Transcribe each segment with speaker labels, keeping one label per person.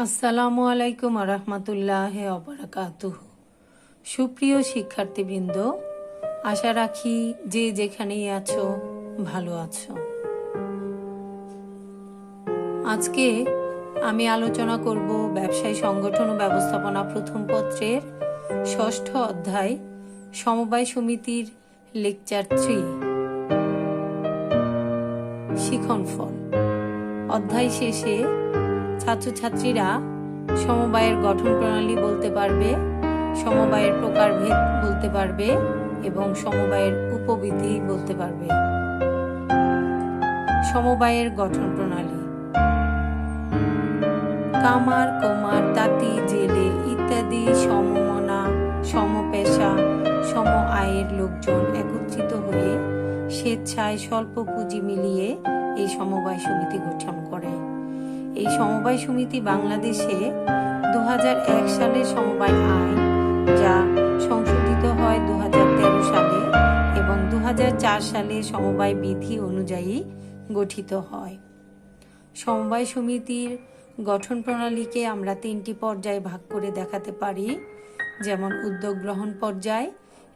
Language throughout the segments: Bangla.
Speaker 1: আসসালামু আলাইকুম রহমতুল্লাহ অবরাকাতুহ। সুপ্রিয় শিক্ষার্থীবৃন্দ, আশা রাখি যে যেখানেই আছো ভালো আছো। আজকে আমি আলোচনা করব ব্যবসায় সংগঠন ও ব্যবস্থাপনা প্রথম পত্রের ৬ষ্ঠ অধ্যায় সমবায় সমিতির লেকচার 3 শিখনফল। অধ্যায় শেষে ছাত্রছাত্রীরা সমবায়ের গঠন প্রণালী বলতে পারবে, সমবায়ের প্রকারভেদ বলতে পারবে এবং সমবায়ের উপবিধি বলতে পারবে। সমবায়ের গঠন প্রণালী: কামার, কুমার, তাঁতি, জেলে ইত্যাদি সমমনা, সমপেশা, সম আয়ের লোকজন একত্রিত হয়ে স্বেচ্ছায় স্বল্প পুঁজি মিলিয়ে এই সমবায় সমিতি গঠন করে। এই সমবায় সমিতি বাংলাদেশে 2001 সালে সমবায় আইন, যা সংশোধিত হয় 2013 সালে এবং 2004 সালে সমবায় বিধি অনুযায়ী গঠিত হয়। সমবায় সমিতির গঠন প্রণালীকে আমরা 3টি পর্যায়ে ভাগ করে দেখাতে পারি, যেমন উদ্যোগ গ্রহণ পর্যায়,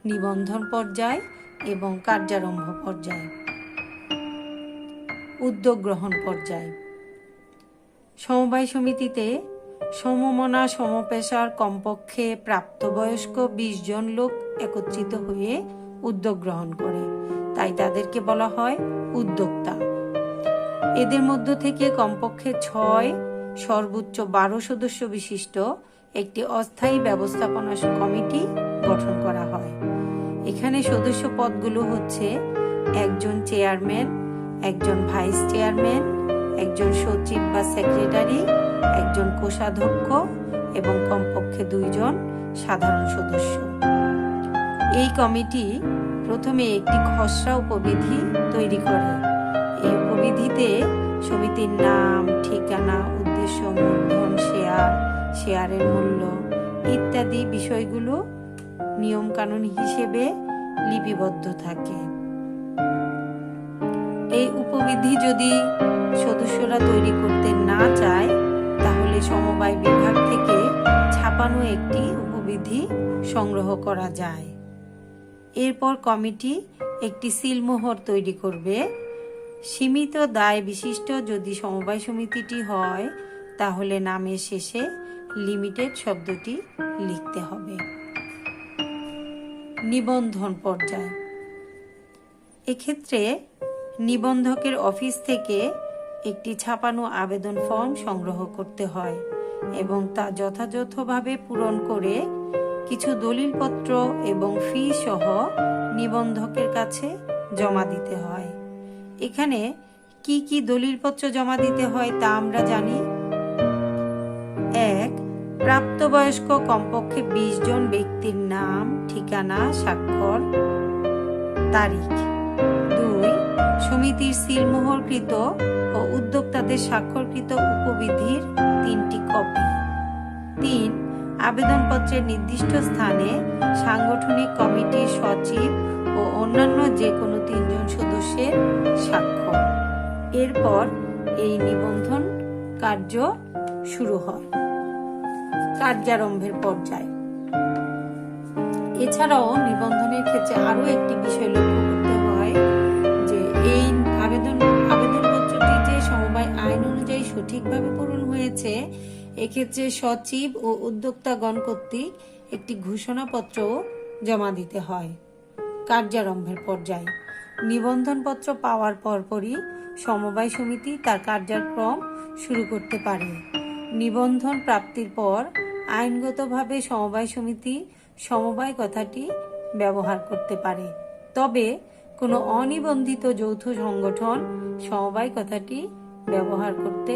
Speaker 1: নিবন্ধন পর্যায় এবং কার্যারম্ভ পর্যায়। উদ্যোগ গ্রহণ পর্যায়: সমবায় সমিতিতে সমমনা সমপেশার কমপক্ষে প্রাপ্তবয়স্ক 20 জন লোক একত্রিত হয়ে উদ্যোগ গ্রহণ করে, তাই তাদেরকে বলা হয় উদ্যোক্তা। এদের মধ্য থেকে কমপক্ষে 6 সর্বোচ্চ 12 সদস্য বিশিষ্ট একটি অস্থায়ী ব্যবস্থাপনা কমিটি গঠন করা হয়। এখানে সদস্য পদগুলো হচ্ছে একজন চেয়ারম্যান, একজন ভাইস চেয়ারম্যান, একজন সচিব বা সেক্রেটারি, একজন কোষাধ্যক্ষ এবং কমপক্ষে 2 জন সাধারণ সদস্য। এই কমিটি প্রথমে একটি খসড়া উপবিধি তৈরি করে। এই উপবিধিতে সমিতির নাম, ঠিকানা, উদ্দেশ্য, মূলধন, শেয়ারের মূল্য ইত্যাদি বিষয়গুলো নিয়মকানুন হিসেবে লিপিবদ্ধ থাকে। এই উপবিধি যদি সদস্যরা তৈরি করতে না চায়, তাহলে সমবায় বিভাগ থেকে ছাপানো একটি উপবিধি সংগ্রহ করা যায়। এরপর কমিটি একটি সিলমোহর তৈরি করবে। সীমিত দায় বিশিষ্ট যদি সমবায় সমিতিটি হয়, তাহলে নামের শেষে লিমিটেড শব্দটি লিখতে হবে। নিবন্ধন পর্যায়: এক্ষেত্রে নিবন্ধকের অফিস থেকে একটি ছাপানো আবেদন ফর্ম সংগ্রহ করতে হয় এবং তা যথাযথভাবে পূরণ করে কিছু দলিলপত্র এবং ফি সহ নিবন্ধকের কাছে জমা দিতে হয়। এখানে কি কি দলিলপত্র জমা দিতে হয় তা আমরা জানি। 1. প্রাপ্তবয়স্ক কমপক্ষে 20 জন ব্যক্তির নাম, ঠিকানা, স্বাক্ষর, তারিখ। 2. সমিতির সিলমোহরকৃত ও উদ্যোক্তাদের স্বাক্ষরকৃত উপবিধির 3টি কপি। 3. আবেদনপত্রের নির্দিষ্ট স্থানে সাংগঠনিক কমিটির সচিব ও অন্যান্য যে কোনো 3 জন সদস্যের স্বাক্ষর। এরপর এই নিবন্ধন কার্য শুরু হয়। কার্যারম্ভের পর্যায়: এছাড়াও নিবন্ধনের ক্ষেত্রে আরো একটি বিষয় লক্ষ্য করতে হয় যে এই আবেদনপত্রটি যে সমবায় আইন অনুযায়ী সঠিকভাবে পূরণ হয়েছে, এক্ষেত্রে সচিব ও উদ্যোক্তাগণ কর্তৃক একটি ঘোষণাপত্র জমা দিতে হয়। কার্যারম্ভের পর্যায়: নিবন্ধনপত্র পাওয়ার পরপরই সমবায় সমিতি তার কার্যক্রম শুরু করতে পারে। নিবন্ধন প্রাপ্তির পর আইনগতভাবে সমবায় সমিতি সমবায় কথাটি ব্যবহার করতে পারে, তবে কোনো অনিবন্ধিত যৌথ সংগঠন সমবায় কথাটি ব্যবহার করতে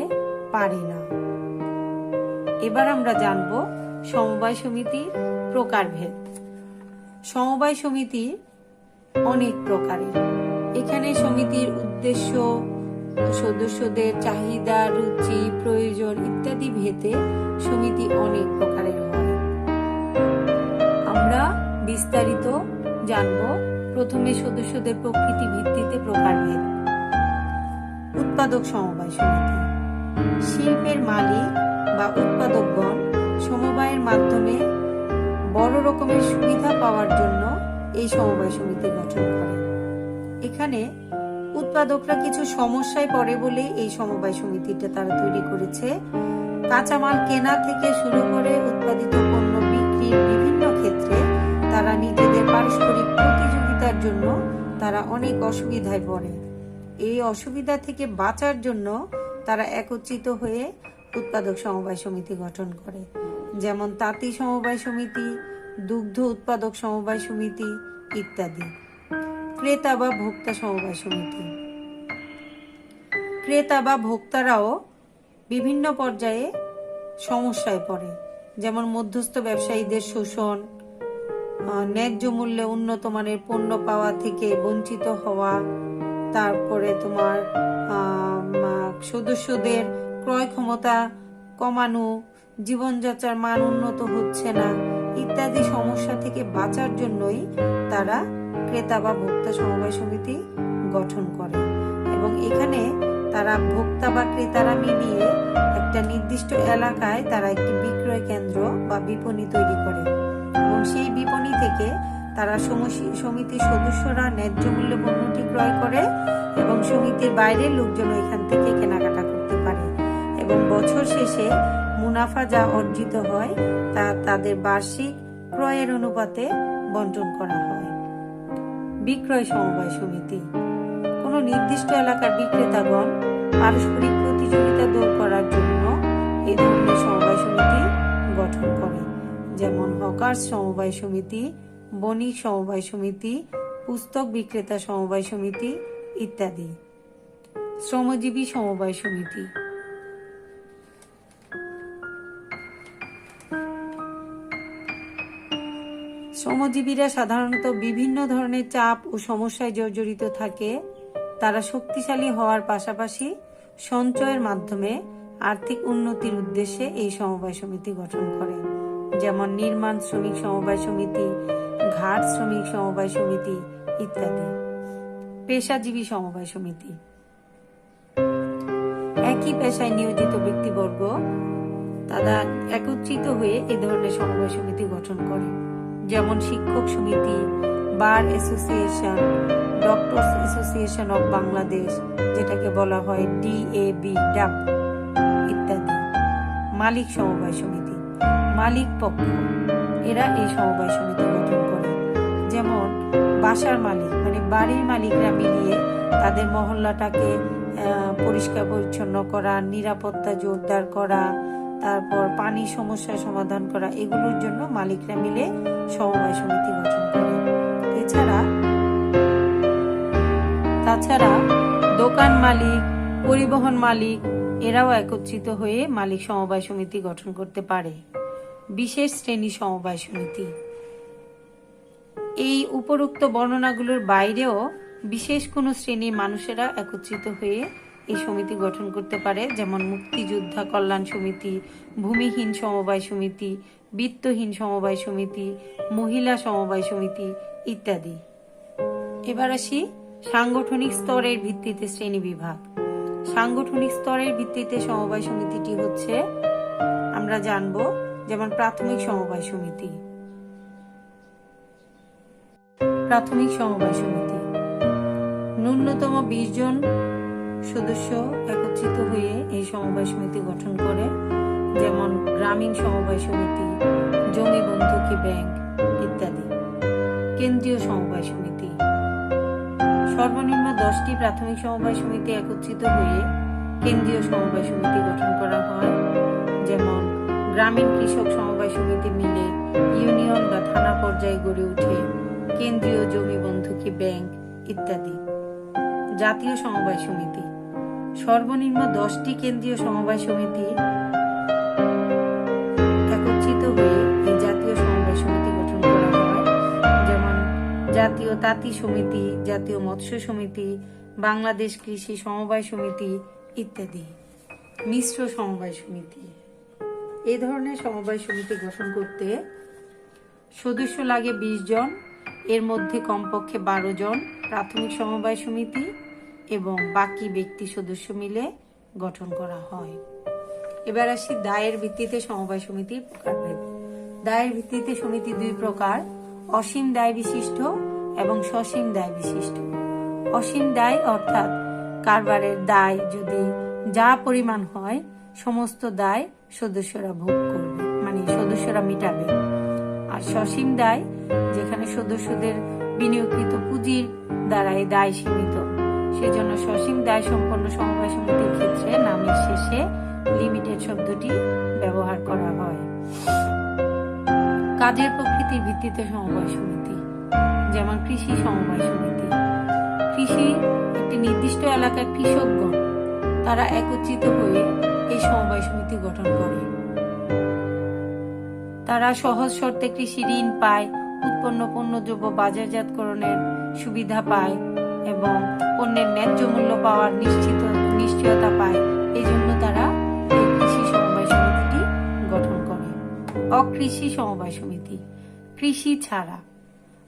Speaker 1: পারে না। এবার আমরা জানব সমবায় সমিতির প্রকারভেদ। সমবায় সমিতি অনেক প্রকারের। এখানে সমিতির উদ্দেশ্য, সদস্যদের চাহিদা, রুচি, প্রয়োজন ইত্যাদি ভেদে সমিতি অনেক প্রকারের হয়। আমরা বিস্তারিত জানব। প্রথমে সদস্যদের প্রকৃতি ভিত্তিতে প্রকারভেদ। উৎপাদক সমবায় সমিতি: শিল্পের মালিক বা উৎপাদকগণ সমবায়ের মাধ্যমে বড় রকমের সুবিধা পাওয়ার জন্য এই সমবায় সমিতি গঠন করে। এখানে উৎপাদকরা কিছু সমস্যায় পড়ে বলে এই সমবায় সমিতিটা তারা তৈরি করেছে। কাঁচামাল কেনা থেকে শুরু করে উৎপাদিত পণ্য বিক্রির বিভিন্ন ক্ষেত্রে তারা নিজেদের পারস্পরিক প্রতিযোগিতার জন্য তারা অনেক অসুবিধায় পড়ে। এই অসুবিধা থেকে বাঁচার জন্য তারা একত্রিত হয়ে উৎপাদক সমবায় সমিতি গঠন করে, যেমন তাঁতি সমবায় সমিতি, দুগ্ধ উৎপাদক সমবায় সমিতি ইত্যাদি। ক্রেতা বা ভোক্তা সমবায় সমিতি, ক্রেতা বা ভোক্তারাও বিভিন্ন পর্যায়ে সমস্যায় পড়ে, যেমন মধ্যস্থ ব্যবসায়ীদের শোষণ, ন্যায্য মূল্যে উন্নত মানের পণ্য পাওয়া থেকে বঞ্চিত হওয়া, তারপরে তোমার সদস্যদের ক্রয় ক্ষমতা কমানো, জীবনযাত্রার মান উন্নত হচ্ছে না ইত্যাদি সমস্যা থেকে বাঁচার জন্যই তারা ক্রেতা বা ভোক্তা সমবায় সমিতি গঠন করে। এবং এখানে তারা ভোক্তা বা ক্রেতারা মিলিয়ে একটা নির্দিষ্ট এলাকায় তারা একটি বিক্রয় কেন্দ্র বা বিপণী তৈরি করে এবং সেই বিপণী থেকে তারা সমিতির সদস্যরা ন্যায্য মূল্যে পণ্যটি ক্রয় করে এবং সমিতির বাইরের লোকজন এখান থেকে কেনাকাটা করতে পারে এবং বছর শেষে মুনাফা যা অর্জিত হয় তা তাদের বার্ষিক ক্রয়ের অনুপাতে বন্টন করা হয়। বিক্রয় সমবায় সমিতি কোনো নির্দিষ্ট এলাকার বিক্রেতাগণ পারস্পরিক প্রতিযোগিতা দূর করার জন্য এই ধরনের সমবায় সমিতি গঠন করে, যেমন হকার্স সমবায় সমিতি, বণিক সমবায় সমিতি, পুস্তক বিক্রেতা সমবায় সমিতি ইত্যাদি। শ্রমজীবী সমবায় সমিতি, শ্রমজীবীরা সাধারণত বিভিন্ন ধরনের চাপ ও সমস্যায় জর্জরিত থাকে। তারা শক্তিশালী হওয়ার পাশাপাশি সঞ্চয়ের মাধ্যমে আর্থিক উন্নতির উদ্দেশ্যে এই সমবায় সমিতি গঠন করে, যেমন নির্মাণ শ্রমিক সমবায় সমিতি, ঘাট শ্রমিক সমবায় সমিতি ইত্যাদি। পেশাজীবী সমবায় সমিতি, একই পেশায় নিয়োজিত ব্যক্তিবর্গ তারা একত্রিত হয়ে এই ধরনের সমবায় সমিতি গঠন করে, যেমন শিক্ষক সমিতি, bar association, doctors association of Bangladesh যেটাকে বলা হয় DAB ইত্যাদি। মালিক সমবায় সমিতি, মালিক পক্ষ এরা এই সমবায় সমিতি গঠন করে, যেমন বাসার মালিক মানে বাড়ির মালিকরা মিলিয়ে তাদের মহল্লাটাকে পরিষ্কার পরিচ্ছন্ন করা, নিরাপত্তা জোরদার করা, তারপর পানি সমস্যার সমাধান করা, এগুলোর জন্য মালিকরা মিলে সমবায় সমিতি গঠন করে। তাছাড়া দোকান মালিক, পরিবহন মালিক এরাও একত্রিত হয়ে মালিক সমবায় সমিতি গঠন করতে পারে। বিশেষ শ্রেণী সমবায় সমিতি, এই উপরোক্ত বর্ণনাগুলোর বাইরেও বিশেষ কোনো শ্রেণীর মানুষেরা একত্রিত হয়ে এই সমিতি গঠন করতে পারে, যেমন মুক্তিযোদ্ধা কল্যাণ সমিতি, ভূমিহীন সমবায় সমিতি, বিত্তহীন সমবায় সমিতি, মহিলা সমবায় সমিতি ইত্যাদি। এবার আসি সাংগঠনিক স্তরের ভিত্তিতে শ্রেণী বিভাগ। সাংগঠনিক স্তরের ভিত্তিতে সমবায় সমিতিটি হচ্ছে আমরা জানব, যেমন প্রাথমিক সমবায় সমিতি। প্রাথমিক সমবায় সমিতি ন্যূনতম 20 জন সদস্য একত্রিত হয়ে এই সমবায় সমিতি গঠন করে, যেমন গ্রামীণ সমবায় সমিতি, জমি বন্ধকি ব্যাংক ইত্যাদি। কেন্দ্রীয় সমবায় সমিতি সর্বনিম্ন 10টি প্রাথমিক সমবায় সমিতি একত্রিত হয়ে কেন্দ্রীয় সমবায় সমিতি গঠন করা হয়, যেমন গ্রামীণ কৃষক সমবায় সমিতি মিলে ইউনিয়ন বা থানা পর্যায়ে গড়ে ওঠে কেন্দ্রীয় জমি বন্ধকি ব্যাংক ইত্যাদি। জাতীয় সমবায় সমিতি সর্বনিম্ন 10টি কেন্দ্রীয় সমবায় সমিতি একত্রিত হয়ে এই জাতীয় সমবায় সমিতি গঠন করা হয়, যেমন জাতীয় তাঁতি সমিতি, জাতীয় মৎস্য সমিতি, বাংলাদেশ কৃষি সমবায় সমিতি ইত্যাদি। মিশ্র সমবায় সমিতি এই ধরনের সমবায় সমিতি গঠন করতে সদস্য লাগে 20 জন, এর মধ্যে কমপক্ষে 12 জন প্রাথমিক সমবায় সমিতি এবং বাকি ব্যক্তি সদস্য মিলে গঠন করা হয়। এবার আসি দায়ের ভিত্তিতে সমবায় সমিতির প্রকারভেদ। দায়ের ভিত্তিতে সমিতি দুই প্রকার: অসীম দায় বিশিষ্ট এবং সসীম দায় বিশিষ্ট। অসীম দায় অর্থাৎ কারবারের দায় যদি যা পরিমাণ হয় সমস্ত দায় সদস্যরা ভোগ করবে, মানে সদস্যরা মিটাবে। আর সসীম দায় যেখানে সদস্যদের বিনিয়োগকৃত পুঁজির দ্বারা এই দায় সীমিত, সেজন্য সসীম দায় সম্পন্ন সমবায় সমিতির ক্ষেত্রে নামের শেষে লিমিটেড শব্দটি ব্যবহার করা হয়। কাজের প্রকৃতির ভিত্তিতে সমবায় সমিতি, যেমন কৃষি সমবায় সমিতি। কৃষি একটি নির্দিষ্ট এলাকার কৃষকগণ তারা একত্রিত হয়ে এই সমবায় সমিতি গঠন করে। তারা সহজ শর্তে কৃষি ঋণ পায়, উৎপন্ন পণ্যদ্রব্য বাজারজাতকরণের সুবিধা পায় এবং পণ্যের ন্যায্য মূল্য পাওয়ার নিশ্চয়তা পায়। এই জন্য তারা এই কৃষি সমবায় সমিতিটি গঠন করে। অকৃষি সমবায় সমিতি, কৃষি ছাড়া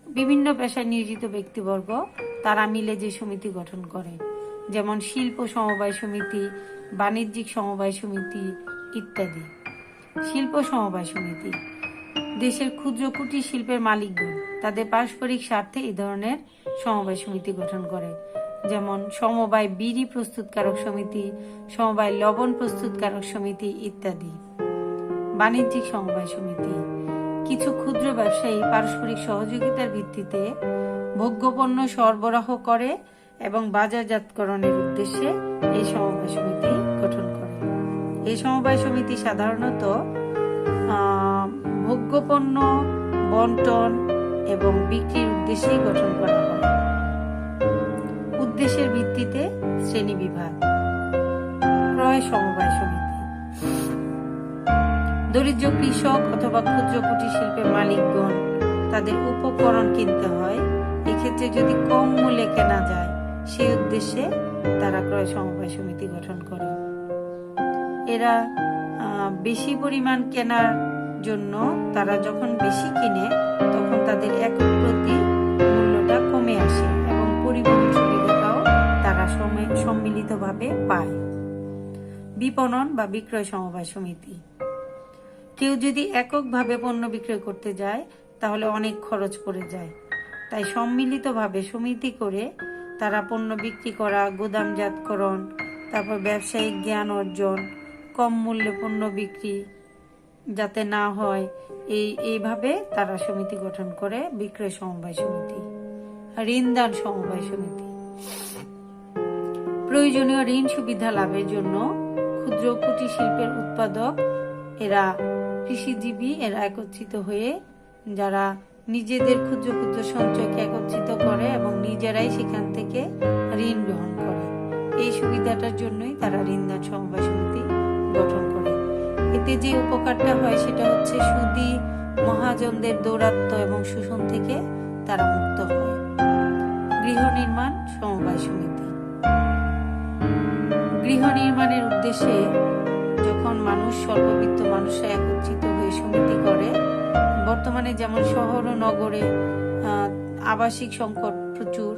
Speaker 1: বিভিন্ন পেশায় নিয়োজিত ব্যক্তিবর্গ তারা মিলে যে সমিতি গঠন করে, যেমন শিল্প সমবায় সমিতি, বাণিজ্যিক সমবায় সমিতি ইত্যাদি। শিল্প সমবায় সমিতি দেশের ক্ষুদ্র কুটির শিল্পের মালিকগণ তাদের পারস্পরিক স্বার্থে এই ধরনের সমবায় সমিতি গঠন করে, যেমন সমবায় বিড়ি প্রস্তুতকারক সমিতি, সমবায় লবণ প্রস্তুতকারক সমিতি ইত্যাদি। বাণিজ্যিক সমবায় সমিতি কিছু ক্ষুদ্র ব্যবসায়ী পারস্পরিক সহযোগিতার ভিত্তিতে ভোগ্যপণ্য সরবরাহ করে এবং বাজারজাতকরণের উদ্দেশ্যে এই সমবায় সমিতি গঠন করে। এই সমবায় সমিতি সাধারণত ভোগ্যপণ্য বন্টন এবং বিক্রির উদ্দেশ্যেই গঠন করা হয়। উদ্দেশ্যের ভিত্তিতে শ্রেণী বিভাগ। ক্রয় সমবায় সমিতি দরিদ্র কৃষক অথবা ক্ষুদ্র কুটির শিল্পের মালিকগণ তাদের উপকরণ কিনতে হয়, এক্ষেত্রে যদি কম মূল্যে কেনা যায় সেই উদ্দেশ্যে তারা ক্রয় সমবায় সমিতি গঠন করে। এরা বেশি পরিমাণ কেনার জন্য তারা যখন বেশি কিনে তখন তাদের একক প্রতি মূল্যটা কমে আসে এবং পরিবহন সুবিধাটাও তারা সম্মিলিতভাবে পায়। বিপণন বা বিক্রয় সমবায় সমিতি, কেউ যদি এককভাবে পণ্য বিক্রয় করতে যায় তাহলে অনেক খরচ পড়ে যায়, তাই সম্মিলিতভাবে সমিতি করে তারা পণ্য বিক্রি করা, গুদামজাতকরণ, তারপর ব্যবসায়িক জ্ঞান অর্জন, কম মূল্যে পণ্য বিক্রি যাতে না হয় এইভাবে তারা সমিতি গঠন করে বিক্রয় সমবায় সমিতি। ঋণদান সমবায় সমিতি প্রয়োজনীয় ঋণ সুবিধা লাভের জন্য ক্ষুদ্র কুটির শিল্পের উৎপাদক এরা কৃষিজীবী এরা একত্রিত হয়ে যারা নিজেদের ক্ষুদ্র ক্ষুদ্র সঞ্চয়কে একত্রিত করে এবং নিজেরাই সেখান থেকে ঋণ গ্রহণ করে। এই সুবিধাটার জন্যই তারা ঋণদান সমবায় সমিতি গঠন করে। এতে যে উপকারটা হয় সেটা হচ্ছে সুদী মহাজনদের দৌরাত্ম্য এবং শোষণ থেকে তারা মুক্ত হয়। গৃহ নির্মাণ সমবায় সমিতি, গৃহ নির্মাণের উদ্দেশ্যে যখন স্বল্পবিত্ত মানুষরা একত্রিত হয়ে সমিতি করে, বর্তমানে যেমন শহর ও নগরে আবাসিক সংকট প্রচুর,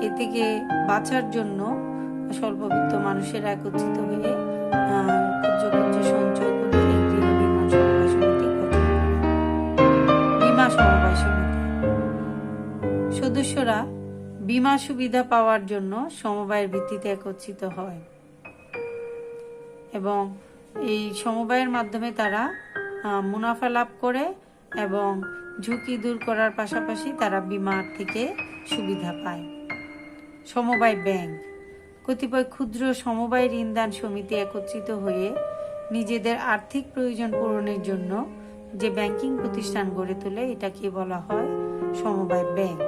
Speaker 1: এ থেকে বাঁচার জন্য স্বল্পবিত্ত মানুষেরা একত্রিত হয়ে ক্ষুদ্র ক্ষুদ্র সঞ্চয় করে এই গৃহ নির্মাণ সমবায় সমিতি গঠন করে। বীমা সমবায় সমিতি সদস্যরা বীমা সুবিধা পাওয়ার জন্য সমবায়ের ভিত্তিতে একত্রিত হয় এবং এই সমবায়ের মাধ্যমে তারা মুনাফা লাভ করে এবং ঝুঁকি দূর করার পাশাপাশি তারা বীমার থেকে সুবিধা পায়। সমবায় ব্যাংক কতিপয় ক্ষুদ্র সমবায় ঋণদান সমিতি একত্রিত হয়ে নিজেদের আর্থিক প্রয়োজন পূরণের জন্য যে ব্যাংকিং প্রতিষ্ঠান গড়ে তোলে এটাকে বলা হয় সমবায় ব্যাংক।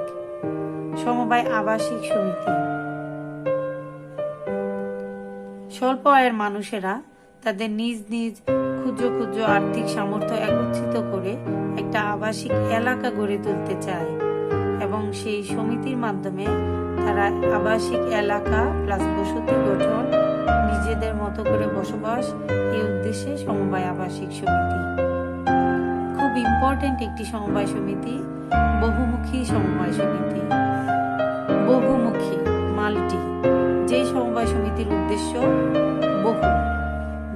Speaker 1: সমবায় আবাসিক সমিতি স্বল্প আয়ের মানুষেরা তাদের নিজ নিজ ক্ষুদ্র ক্ষুদ্র আর্থিক সামর্থ্য একত্রিত করে একটা আবাসিক এলাকা গড়ে তুলতে চায় এবং সেই সমিতির মাধ্যমে তারা আবাসিক এলাকা প্লাস বসতি গঠন, নিজেদের মতো করে বসবাস, এই উদ্দেশ্যে সমবায় আবাসিক সমিতি। খুব ইম্পর্টেন্ট একটি সমবায় সমিতি বহুমুখী সমবায় সমিতি। বহুমুখী মাল্টি, যে সমবায় সমিতির উদ্দেশ্য বহু,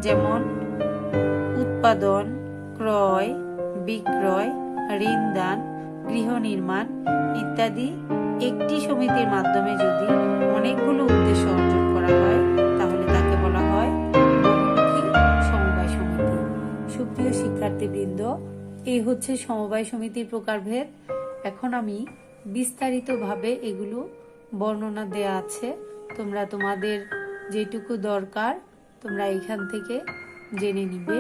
Speaker 1: যেমন উৎপাদন, ক্রয়, বিক্রয়, ঋণদান, গৃহ নির্মাণ ইত্যাদি একটি সমিতির মাধ্যমে যদি অনেকগুলো উদ্দেশ্য অর্জন করা হয় তাহলে তাকে বলা হয় বহুমুখী সমবায় সমিতি। সুপ্রিয় শিক্ষার্থীবৃন্দ, এই হচ্ছে সমবায় সমিতির প্রকারভেদ। এখন আমি বিস্তারিতভাবে এগুলো বর্ণনা দেয়া আছে, তোমরা তোমাদের যেটুকু দরকার তোমরা এখান থেকে জেনে নিবে।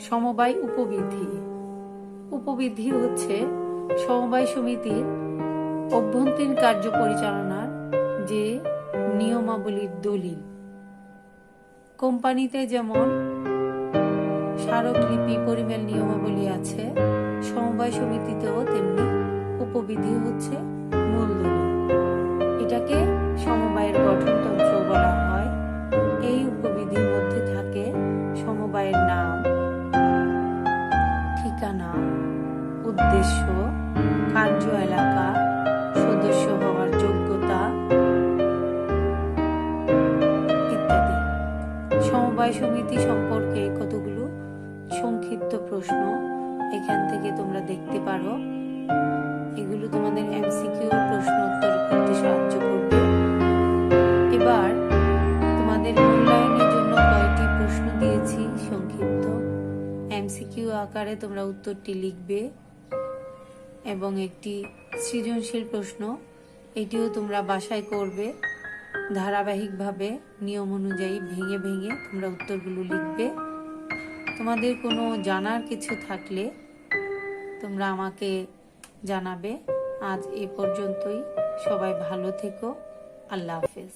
Speaker 1: সমবায় উপবিধি। উপবিধি হচ্ছে সমবায় সমিতির অভ্যন্তরীণ কার্য পরিচালনার যে নিয়মাবলীর দলিল। কোম্পানিতে যেমন স্মারকলিপি, পরিমেল নিয়মাবলী আছে, সমবায় সমিতিতেও তেমনি উপবিধি হচ্ছে মূল দলিল। এটাকে সমবায়ের গঠনতন্ত্র বলা হয়। এই উপবিধির মধ্যে থাকে সমবায়ের নাম, ঠিকানা, উদ্দেশ্য, কার্য এলাকা, সদস্য হওয়ার যোগ্যতা ইত্যাদি। সমবায় সমিতি সম্পর্কে কতগুলো সংক্ষিপ্ত প্রশ্ন এখান থেকে তোমরা দেখতে পারো। এগুলো তোমাদের এমসিকিউ প্রশ্ন উত্তর করতে সাহায্য করবে। এবার তোমাদের মূল্যায়নের জন্য কয়েকটি প্রশ্ন দিয়েছি সংক্ষিপ্ত। এমসিকিউ আকারে তোমরা উত্তরটি লিখবে এবং একটি সৃজনশীল প্রশ্ন, এটিও তোমরা বাসায় করবে। ধারাবাহিকভাবে নিয়ম অনুযায়ী ভেঙে ভেঙে তোমরা উত্তরগুলো লিখবে। তোমাদের কোনো জানার কিছু থাকলে তোমরা আমাকে জানাবে। আজ এ পর্যন্তই। সবাই ভালো থেকো। আল্লাহ হাফেজ।